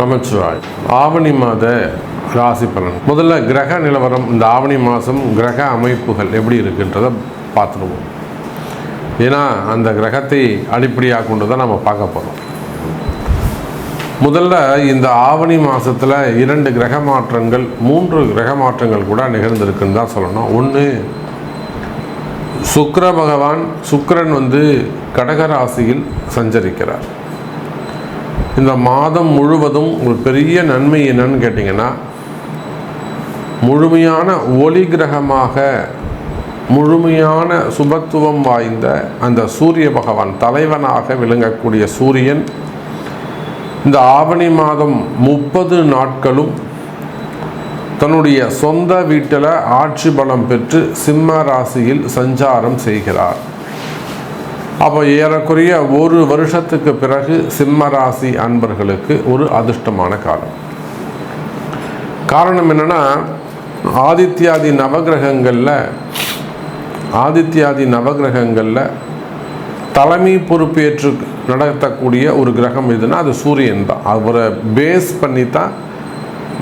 நமச்சிவாய். ஆவணி மாத ராசி பலன். முதல்ல கிரக நிலவரம், இந்த ஆவணி மாதம் கிரக அமைப்புகள் எப்படி இருக்குன்றதை பார்த்துடுவோம். ஏன்னா அந்த கிரகத்தை அடிப்படையாக கொண்டு தான் நம்ம பார்க்க போகிறோம். முதல்ல இந்த ஆவணி மாதத்தில் 2 கிரக மாற்றங்கள் 3 கிரக மாற்றங்கள் கூட நிகழ்ந்திருக்குன்னு தான் சொல்லணும். ஒன்று, சுக்கிர பகவான் சுக்கிரன் கடகராசியில் சஞ்சரிக்கிறார். இந்த மாதம் முழுவதும் ஒரு பெரிய நன்மை என்னன்னு கேட்டிங்கன்னா, முழுமையான ஒளி கிரகமாக முழுமையான சுபத்துவம் வாய்ந்த அந்த சூரிய பகவான் தலைவனாக விளங்கக்கூடிய சூரியன் இந்த ஆவணி மாதம் 30 நாட்களும் தன்னுடைய சொந்த வீட்டில் ஆட்சி பலம் பெற்று சிம்ம ராசியில் சஞ்சாரம் செய்கிறார். அப்போ ஏறக்குறைய 1 வருஷத்துக்கு பிறகு சிம்ம ராசி அன்பர்களுக்கு ஒரு அதிர்ஷ்டமான காலம். காரணம் என்னென்னா, ஆதித்யாதி நவகிரகங்களில் தலைமை பொறுப்பேற்று நடத்தக்கூடிய ஒரு கிரகம் எதுனா அது சூரியன் தான். அவரை பேஸ் பண்ணி தான்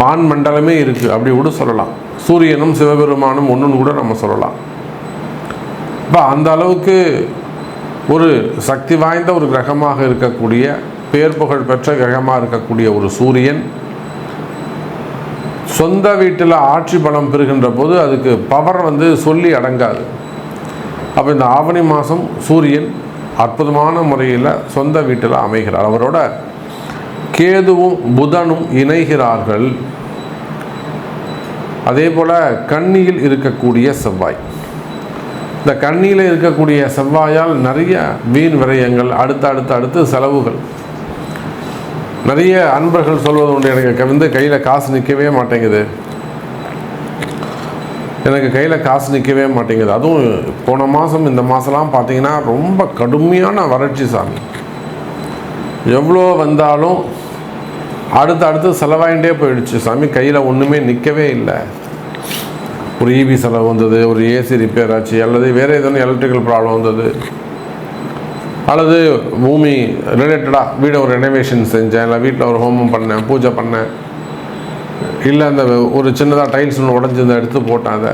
வான் மண்டலமே இருக்குது அப்படி கூட சொல்லலாம். சூரியனும் சிவபெருமானும் ஒன்றுன்னு கூட நம்ம சொல்லலாம். இப்போ அந்த அளவுக்கு ஒரு சக்தி வாய்ந்த ஒரு கிரகமாக இருக்கக்கூடிய, பேர் புகழ் பெற்ற கிரகமாக இருக்கக்கூடிய ஒரு சூரியன் சொந்த வீட்டில் ஆட்சி பலம் பெறுகின்ற போது அதுக்கு பவர் சொல்லி அடங்காது. அப்போ இந்த ஆவணி மாதம் சூரியன் அற்புதமான முறையில் சொந்த வீட்டில் அமைகிறார். அவரோட கேதுவும் புதனும் இணைகிறார்கள். அதே போல் கன்னியில் இருக்கக்கூடிய செவ்வாய், இந்த கண்ணியில் இருக்கக்கூடிய செவ்வாயால் நிறைய வீண் விரயங்கள், அடுத்து செலவுகள். நிறைய அன்பர்கள் சொல்வது உண்டு, எனக்கு கையில் காசு நிற்கவே மாட்டேங்குது, அதுவும் போன மாதம் இந்த மாதம்லாம் பார்த்தீங்கன்னா ரொம்ப கடுமையான வறட்சி சாமி. எவ்வளோ வந்தாலும் அடுத்து செலவாயிட்டே போயிடுச்சு சாமி, கையில் ஒன்றுமே நிற்கவே இல்லை. ஒரு இபி செலவு வந்தது, ஒரு ஏசி ரிப்பேர் ஆச்சு, அல்லது வேறு எதுவும் எலக்ட்ரிக்கல் ப்ராப்ளம் வந்தது, அல்லது பூமி ரிலேட்டடாக வீடை ஒரு ரெனோவேஷன் செஞ்சேன், இல்லை வீட்டில் ஒரு ஹோமம் பண்ணேன், பூஜை பண்ணேன், இல்லை அந்த ஒரு சின்னதாக டைல்ஸ் ஒன்று உடஞ்சிருந்த எடுத்து போட்டேன். அதை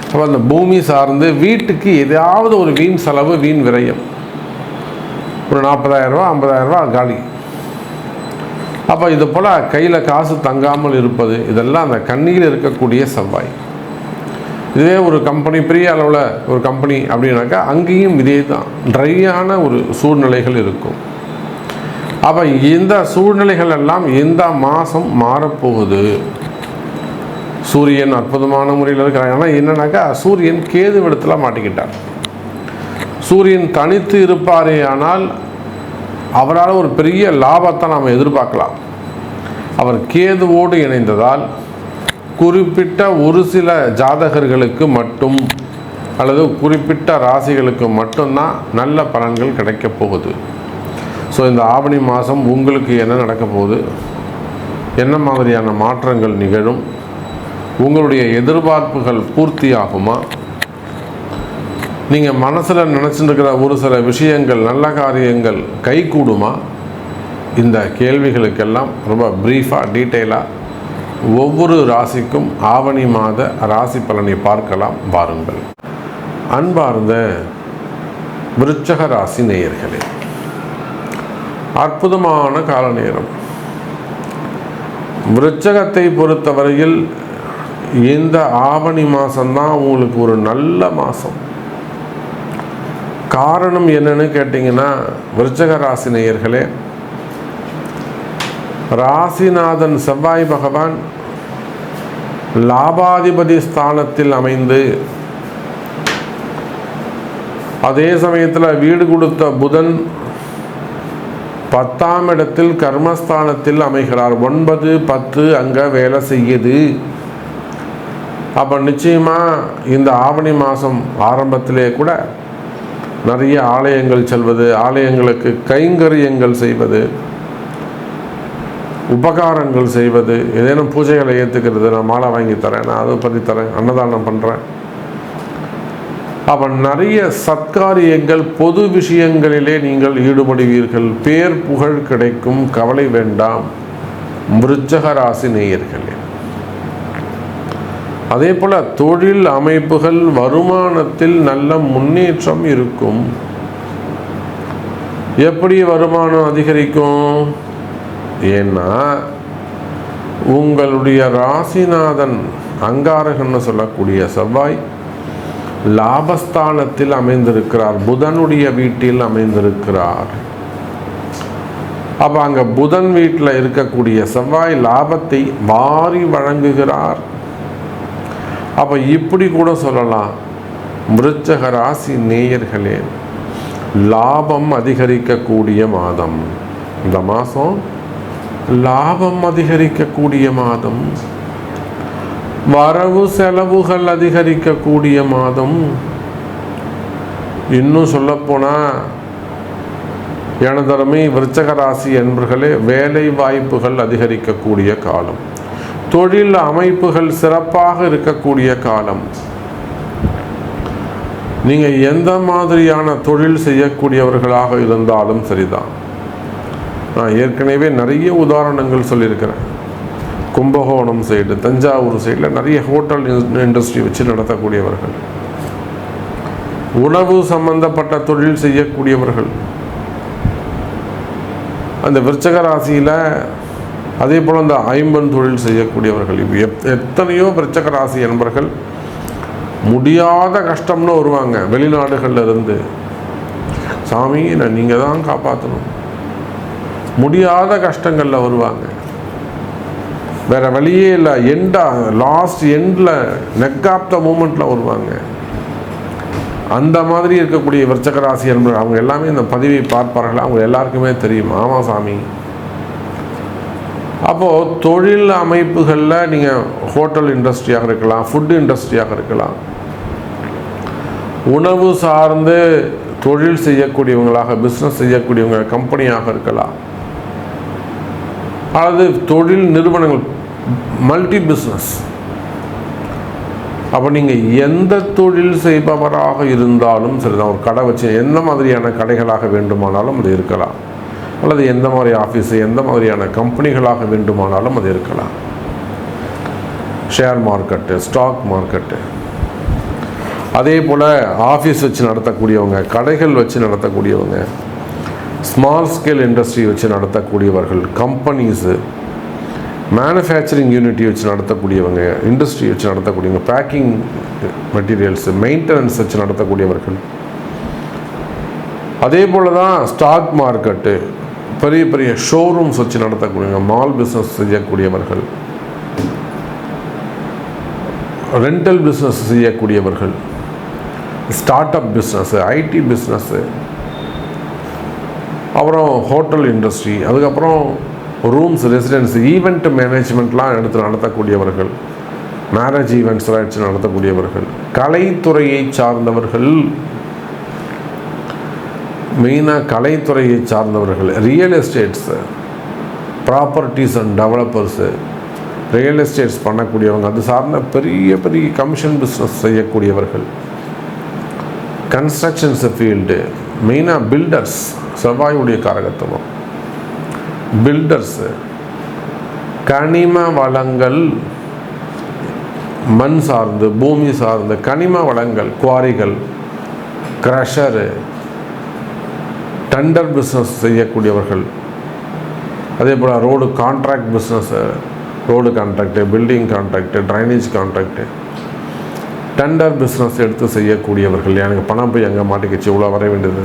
அப்போ அந்த பூமி சார்ந்து வீட்டுக்கு எதாவது ஒரு வீண் செலவு, வீண் விரயம், ஒரு 40,000 ரூபா 50,000 ரூபா காலி. அப்போ இது போல் கையில் காசு தங்காமல் இருப்பது, இதெல்லாம் அந்த கண்ணியில் இருக்கக்கூடிய செவ்வாய். இதே ஒரு கம்பெனி, பெரிய அளவில் ஒரு கம்பெனி அப்படின்னாக்கா அங்கேயும் இதே தான் ட்ரையான ஒரு சூழ்நிலைகள் இருக்கும். அப்போ இந்த சூழ்நிலைகள் எல்லாம் இந்த மாதம் மாறப்போகுது. சூரியன் அற்புதமான முறையில் இருக்கிறாங்க. ஆனால் என்னன்னாக்கா, சூரியன் கேது இடத்துல மாட்டிக்கிட்டார். சூரியன் தனித்து இருப்பாரே ஆனால் அவரால் ஒரு பெரிய லாபத்தை நாம் எதிர்பார்க்கலாம். அவர் கேதுவோடு இணைந்ததால் குறிப்பிட்ட ஒரு சில ஜாதகர்களுக்கு மட்டும், அல்லது குறிப்பிட்ட ராசிகளுக்கு மட்டும்தான் நல்ல பலன்கள் கிடைக்கப் போகுது. ஸோ இந்த ஆவணி மாதம் உங்களுக்கு என்ன நடக்க போகுது, என்ன மாதிரியான மாற்றங்கள் நிகழும், உங்களுடைய எதிர்பார்ப்புகள் பூர்த்தி ஆகுமா, நீங்கள் மனசில் நினச்சிட்டு இருக்கிற ஒரு சில விஷயங்கள், நல்ல காரியங்கள் கைகூடுமா, இந்த கேள்விகளுக்கெல்லாம் ரொம்ப ப்ரீஃபாக டீட்டெயிலாக ஒவ்வொரு ராசிக்கும் ஆவணி மாத ராசி பலனை பார்க்கலாம் வாருங்கள். அன்பார்ந்த விருச்சக ராசி நேயர்களே, அற்புதமான கால நேரம். விருச்சகத்தை பொறுத்தவரையில் இந்த ஆவணி மாதம்தான் உங்களுக்கு ஒரு நல்ல மாதம். காரணம் என்னன்னு கேட்டிங்கன்னா, விருச்சக ராசி நேயர்களே, ராசிநாதன் செவ்வாய் பகவான் லாபாதிபதி ஸ்தானத்தில் அமைந்து, அதே சமயத்தில் வீடு கொடுத்த புதன் 10ஆம் இடத்தில் கர்மஸ்தானத்தில் அமைகிறார். 9, 10 அங்கே வேலை செய்யுது. அப்போ நிச்சயமாக இந்த ஆவணி மாதம் ஆரம்பத்திலே கூட நிறைய ஆலயங்கள் செல்வது, ஆலயங்களுக்கு கைங்கரியங்கள் செய்வது, உபகாரங்கள் செய்வது, ஏதேனும் பூஜைகளை ஏற்றுக்கிறது, நான் மாலை வாங்கி தரேன், நான் அதை பற்றி தரேன், அன்னதானம் பண்ணுறேன். அப்போ நிறைய சத்காரியங்கள், பொது விஷயங்களிலே நீங்கள் ஈடுபடுவீர்கள். பேர் புகழ் கிடைக்கும், கவலை வேண்டாம். விருச்சிக ராசி நேயர்களே. அதே போல தொழில் அமைப்புகள், வருமானத்தில் நல்ல முன்னேற்றம் இருக்கும். எப்படி வருமானம் அதிகரிக்கும்? ஏன்னா உங்களுடைய ராசிநாதன் அங்காரகன்னு சொல்லக்கூடிய செவ்வாய் லாபஸ்தானத்தில் அமைந்திருக்கிறார், புதனுடைய வீட்டில் அமைந்திருக்கிறார். அப்போ அங்கே புதன் வீட்டில் இருக்கக்கூடிய செவ்வாய் லாபத்தை வாரி வழங்குகிறார். அப்போ இப்படி கூட சொல்லலாம், விருச்சிக ராசி நேயர்களே, லாபம் அதிகரிக்கக்கூடிய மாதம். இந்த மாதம் லாபம் அதிகரிக்கக்கூடிய மாதம், வரவு செலவுகள் அதிகரிக்கக்கூடிய மாதம். இன்னும் சொல்லப்போனால் எனதருமை விருச்சிக ராசி என்பர்களே, வேலை வாய்ப்புகள் அதிகரிக்கக்கூடிய காலம், தொழில் அமைப்புகள் சிறப்பாக இருக்கக்கூடிய காலம். நீங்கள் எந்த மாதிரியான தொழில் செய்யக்கூடியவர்களாக இருந்தாலும் சரிதான். நான் ஏற்கனவே நிறைய உதாரணங்கள் சொல்லியிருக்கிறேன். கும்பகோணம் சைடு, தஞ்சாவூர் சைடில் நிறைய ஹோட்டல் இண்டஸ்ட்ரி வச்சு நடத்தக்கூடியவர்கள், உணவு சம்பந்தப்பட்ட தொழில் செய்யக்கூடியவர்கள், அந்த விருச்சிக ராசியில் அதே போல் அந்த ஐம்பன் தொழில் செய்யக்கூடியவர்கள். எத்தனையோ விருச்சிக ராசி என்பர்கள் முடியாத கஷ்டம்னு வருவாங்க வெளிநாடுகளில் இருந்து. சாமி, நீங்கள் தான் காப்பாற்றணும். முடியாத கஷ்டங்களில் வருவாங்க, வேற வழியே இல்லை. லாஸ்ட் எண்டில் நெக் ஆஃப் த மூமெண்ட்டில் வருவாங்க. அந்த மாதிரி இருக்கக்கூடிய விருச்சிக ராசி என்பது அவங்க எல்லாமே இந்த பதிவை பார்ப்பார்கள். அவங்க எல்லாருக்குமே தெரியும், ஆமாம் சாமி. அப்போது தொழில் அமைப்புகளில் நீங்கள் ஹோட்டல் இண்டஸ்ட்ரியாக இருக்கலாம், ஃபுட் இண்டஸ்ட்ரியாக இருக்கலாம், உணவு சார்ந்து தொழில் செய்யக்கூடியவங்களாக, பிஸ்னஸ் செய்யக்கூடியவங்க கம்பெனியாக இருக்கலாம், அல்லது தொழில் நிறுவனங்கள், மல்டி பிஸ்னஸ். அப்போ நீங்கள் எந்த தொழில் செய்பவராக இருந்தாலும் சரிதான், ஒரு கடை வச்சு எந்த மாதிரியான கடைகளாக வேண்டுமானாலும் அது இருக்கலாம், அல்லது எந்த மாதிரி ஆஃபீஸு, எந்த மாதிரியான கம்பெனிகளாக வேண்டுமானாலும் அது இருக்கலாம். ஷேர் மார்க்கெட்டு, ஸ்டாக் மார்க்கெட்டு, அதே போல் ஆஃபீஸ் வச்சு நடத்தக்கூடியவங்க, கடைகள் வச்சு நடத்தக்கூடியவங்க, ஸ்மால் ஸ்கேல் இண்டஸ்ட்ரி வச்சு நடத்தக்கூடியவர்கள், கம்பெனிஸு, மேனுஃபேக்சரிங் யூனிட்டி வச்சு நடத்தக்கூடியவங்க, இண்டஸ்ட்ரி வச்சு நடத்தக்கூடியவங்க, பேக்கிங் மெட்டீரியல்ஸு, மெயின்டெனன்ஸ் வச்சு நடத்தக்கூடியவர்கள். அதே போல் தான் ஸ்டாக் மார்க்கெட்டு, பெரிய பெரிய ஷோரூம்ஸ் வச்சு நடத்தக்கூடியவங்க, மால் பிஸ்னஸ் செய்யக்கூடியவர்கள், ரெண்டல் பிஸ்னஸ் செய்யக்கூடியவர்கள், start up business, IT business, அப்புறம் ஹோட்டல் இண்டஸ்ட்ரி, அதுக்கப்புறம் ரூம்ஸ், ரெசிடென்ஸ், ஈவெண்ட் மேனேஜ்மெண்ட்லாம் எடுத்து நடத்தக்கூடியவர்கள், மேரேஜ் ஈவெண்ட்ஸ்லாம் எடுத்து நடத்தக்கூடியவர்கள், கலைத்துறையை சார்ந்தவர்கள், மெயினாக கலைத்துறையை சார்ந்தவர்கள், real estates, properties and developers, real estates பண்ணக்கூடியவங்க, அது சார்ந்த பெரிய பெரிய கமிஷன் பிஸ்னஸ் செய்யக்கூடியவர்கள், கன்ஸ்ட்ரக்ஷன்ஸ் ஃபீல்டு, மெயினாக பில்டர்ஸ், செவ்வாயுடைய காரகத்துவம், பில்டர்ஸு, கனிம வளங்கள், மண் சார்ந்து, பூமி சார்ந்து கனிம வளங்கள், குவாரிகள், க்ரஷரு, டெண்டர் பிஸ்னஸ் செய்யக்கூடியவர்கள், அதே போல் road contract business, road contract, building contract, drainage contract, tender business எடுத்து செய்யக்கூடியவர்கள். எனக்கு பணம் போய் எங்கே மாட்டிக்கிச்சு, இவ்வளோ வர வேண்டியது.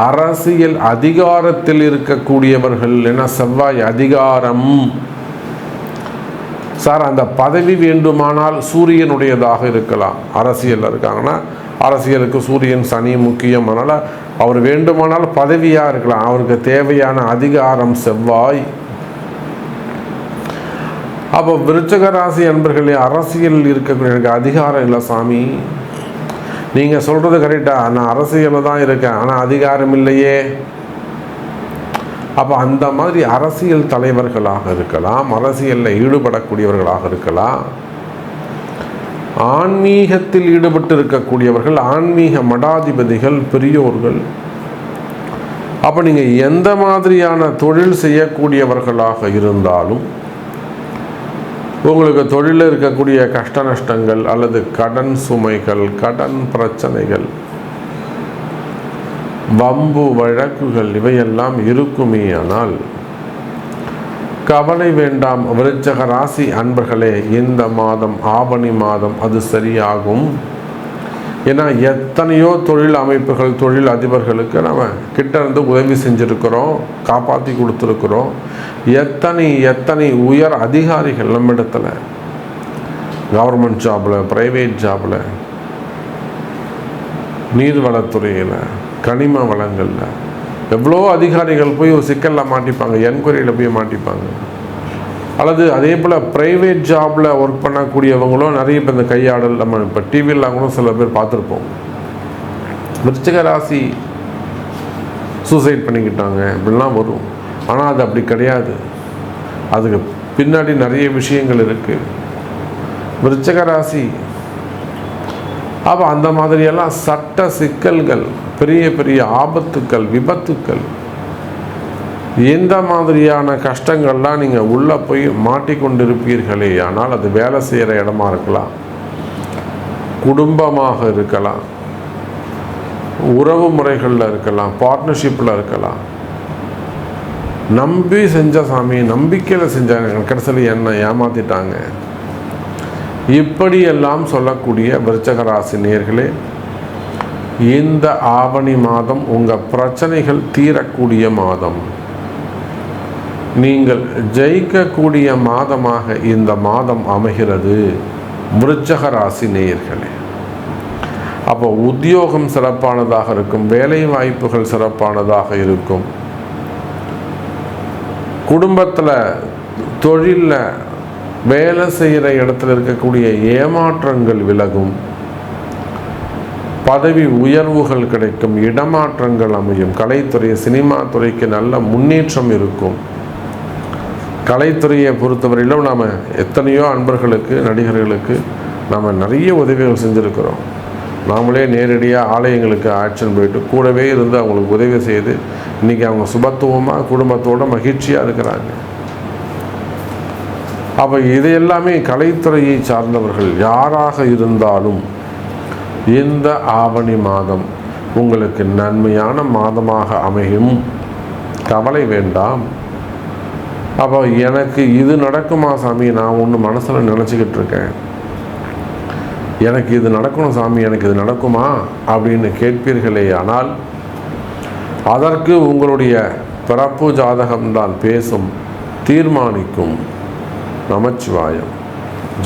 அரசியல் அதிகாரத்தில் இருக்கக்கூடியவர்கள், ஏன்னா செவ்வாய் அதிகாரம். சார், அந்த பதவி வேண்டுமானால் சூரியனுடையதாக இருக்கலாம். அரசியலில் இருக்காங்கன்னா அரசியலுக்கு சூரியன் சனி முக்கியம். அதனால் அவர் வேண்டுமானால் பதவியாக இருக்கலாம், அவருக்கு தேவையான அதிகாரம் செவ்வாய். அப்போ விருச்சிக ராசி அன்பர்களே, அரசியல் இருக்கக்கூடிய எனக்கு அதிகாரம் இல்லை சாமி. நீங்கள் சொல்கிறது கரெக்டாக, நான் அரசியலில் தான் இருக்கேன், ஆனால் அதிகாரம் இல்லையே. அப்போ அந்த மாதிரி அரசியல் தலைவர்களாக இருக்கலாம், அரசியலில் ஈடுபடக்கூடியவர்களாக இருக்கலாம், ஆன்மீகத்தில் ஈடுபட்டு இருக்கக்கூடியவர்கள், ஆன்மீக மடாதிபதிகள், பெரியோர்கள். அப்போ நீங்கள் எந்த மாதிரியான தொழில் செய்யக்கூடியவர்களாக இருந்தாலும் உங்களுக்கு தொழிலில் இருக்கக்கூடிய கஷ்ட நஷ்டங்கள் அல்லது கடன் சுமைகள், கடன் பிரச்சனைகள், வம்பு வழக்குகள் இவையெல்லாம் இருக்குமே. ஆனால் கவலை வேண்டாம் விருச்சிக ராசி அன்பர்களே. இந்த மாதம் ஆவணி மாதம் அது சரியாகும். ஏன்னா எத்தனையோ தொழில் அமைப்புகள், தொழில் அதிபர்களுக்கு நம்ம கிட்ட இருந்து உதவி செஞ்சுருக்கிறோம், காப்பாற்றி கொடுத்துருக்குறோம். எத்தனை உயர் அதிகாரிகள் நம்ம இடத்துல கவர்மெண்ட் ஜாபில், ப்ரைவேட் ஜாபில், நீர்வளத்துறையில், கனிம வளங்களில் எவ்வளோ அதிகாரிகள் போய் ஒரு சிக்கலில் மாட்டிப்பாங்க, என்கொயரியில் போய் மாட்டிப்பாங்க. அல்லது அதே போல் ப்ரைவேட் ஜாபில் ஒர்க் பண்ணக்கூடியவங்களும் நிறைய பேர் இந்த கையாடல் நம்ம இப்போ டிவிலாம் கூட சில பேர் பார்த்துருப்போம். விருச்சிக ராசி சூசைட் பண்ணிக்கிட்டாங்க இப்படிலாம் வரும். ஆனால் அது அப்படி கிடையாது. அதுக்கு பின்னாடி நிறைய விஷயங்கள் இருக்குது. விருச்சிக ராசி அப்போ அந்த மாதிரியெல்லாம் சட்ட சிக்கல்கள், பெரிய பெரிய ஆபத்துக்கள், விபத்துக்கள், எந்த மாதிரியான கஷ்டங்கள்லாம் நீங்கள் உள்ளே போய் மாட்டிக்கொண்டிருப்பீர்களே. ஆனால் அது வேலை செய்கிற இடமா இருக்கலாம், குடும்பமாக இருக்கலாம், உறவு முறைகளில் இருக்கலாம், பார்ட்னர்ஷிப்பில் இருக்கலாம். நம்பி செஞ்ச சாமி, நம்பிக்கையில் செஞ்சாங்க, கடைசியில் என்ன ஏமாற்றிட்டாங்க. இப்படியெல்லாம் சொல்லக்கூடிய விருச்சிக ராசி நேயர்களே, இந்த ஆவணி மாதம் உங்கள் பிரச்சனைகள் தீரக்கூடிய மாதம், நீங்கள் ஜெயிக்கக்கூடிய மாதமாக இந்த மாதம் அமைகிறது விருச்சிக ராசி நேயர்களே. அப்போ உத்தியோகம் சிறப்பானதாக இருக்கும், வேலை வாய்ப்புகள் சிறப்பானதாக இருக்கும், குடும்பத்தில் தொழிலில் வேலை செய்கிற இடத்துல இருக்கக்கூடிய ஏமாற்றங்கள் விலகும், பதவி உயர்வுகள் கிடைக்கும், இடமாற்றங்கள் அமையும், கலைத்துறை சினிமா துறைக்கு நல்ல முன்னேற்றம் இருக்கும். கலைத்துறையை பொறுத்தவரையிலும் நாம் எத்தனையோ அன்பர்களுக்கு, நடிகர்களுக்கு நாம் நிறைய உதவிகள் செஞ்சுருக்கிறோம். நாமளே நேரடியாக ஆலயங்களுக்கு ஆக்ஷன் போயிட்டு கூடவே இருந்து அவங்களுக்கு உதவி செய்து இன்றைக்கி அவங்க சுபத்துவமாக குடும்பத்தோடு மகிழ்ச்சியாக இருக்கிறாங்க. அப்போ இதையெல்லாமே கலைத்துறையை சார்ந்தவர்கள் யாராக இருந்தாலும் இந்த ஆவணி மாதம் உங்களுக்கு நன்மையான மாதமாக அமையும். கவலை வேண்டாம். அப்போ எனக்கு இது நடக்குமா சாமி, நான் ஒன்று மனசில் நினச்சிக்கிட்டு இருக்கேன், எனக்கு இது நடக்கணும் சாமி, எனக்கு இது நடக்குமா அப்படின்னு கேட்பீர்களே. ஆனால் அதற்கு உங்களுடைய பிறப்பு ஜாதகம்தான் பேசும், தீர்மானிக்கும். நமச்சிவாயம்.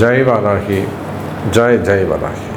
ஜெய் வராகி, ஜெய் ஜெய் வராகி.